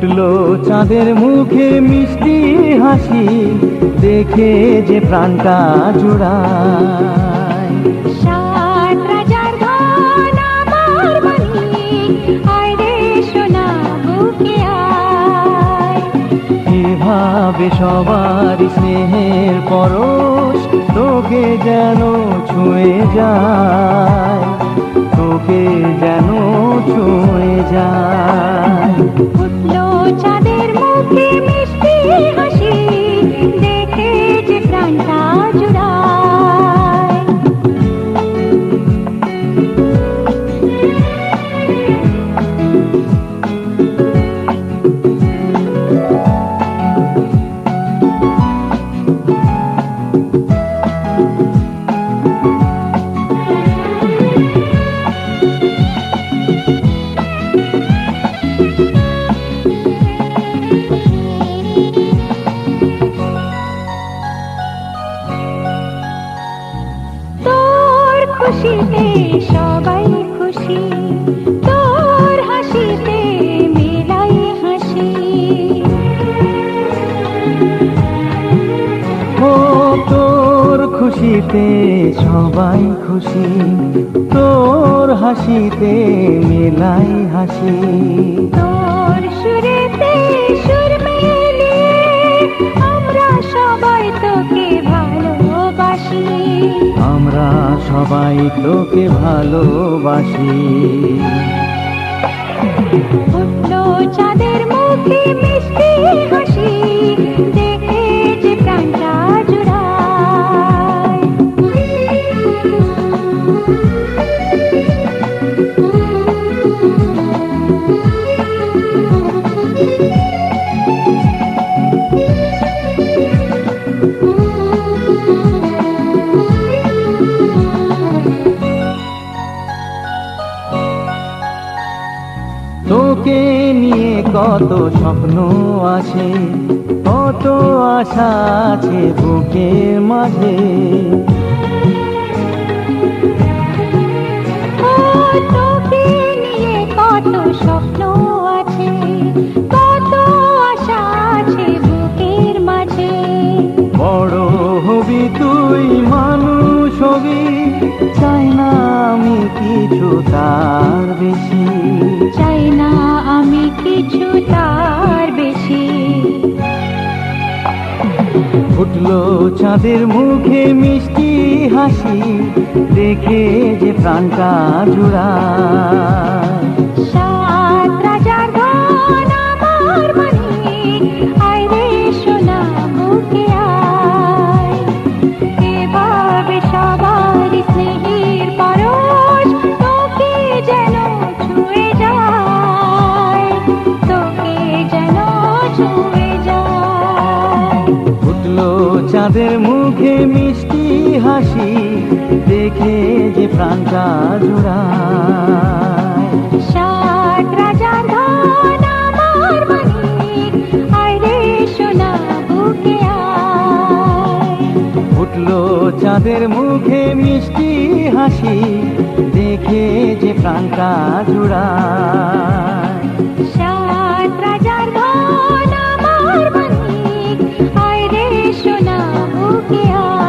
ফুটলো চাঁদের মুখে মিষ্টি হাসি, দেখে যে প্রাণটা জুড়ায়। সাত রাজার ধন আমার মানিক, আয় রে সোনা বুকে আয়। এভাবে সবার স্নেহের পরশ তোকে যেন ছুঁয়ে যায়, তোকে যেন ছুঁয়ে যায়। ফুটলো চাঁদের মুখে মিষ্টি হাসি, দেখে যে প্রাণটা জুড়ায়। খুশিতে সবাই খুশি, তোর হাসিতে মেলাই হাসি। ও তোর খুশিতে সবাই খুশি, তোর হাসিতে মেলাই হাসি। তোর সুরেতে সুর মিলিয়ে আমরা সবাই তোকে ভালোবাসি, আমরা সবাই তোকে ভালোবাসি। ফুটলো চাঁদের মুখে মিষ্টি হাসি, দেখে যে প্রাণটা জুড়ায়। তোকে নিয়ে কত স্বপ্ন আছে, কত আশা আছে বুকের মাঝে। ও তোকে নিয়ে কত স্বপ্ন আছে, কত আশা আছে বুকের মাঝে। বড় হবি তুই, মানুষ হবি, চাই না আমি কিছু তার বেশি, চাই না আমি কিছু তার বেশি। ফুটলো চাঁদের মুখে মিষ্টি হাসি, দেখে যে প্রাণটা জুড়ায়। সাত রাজার ধন আমার মানিক, আয় রে সোনা বুকে আয়। এভাবে সবার স্নেহের পরশ তোকে যেন ছুঁয়ে যায়, তোকে যেন ছুঁয়ে যায়। ফুটলো চাঁদের মুখে মিষ্টি হাসি, দেখে যে প্রাণটা জুড়ায়। সাত রাজার ধন আমার মানিক, আয় রে সোনা বুকে আয়। ফুটলো চাঁদের মুখে মিষ্টি হাসি, দেখে যে প্রাণটা জুড়ায়। সাত রাজার ধন আমার মানিক, আয় রে সোনা বুকে আয়।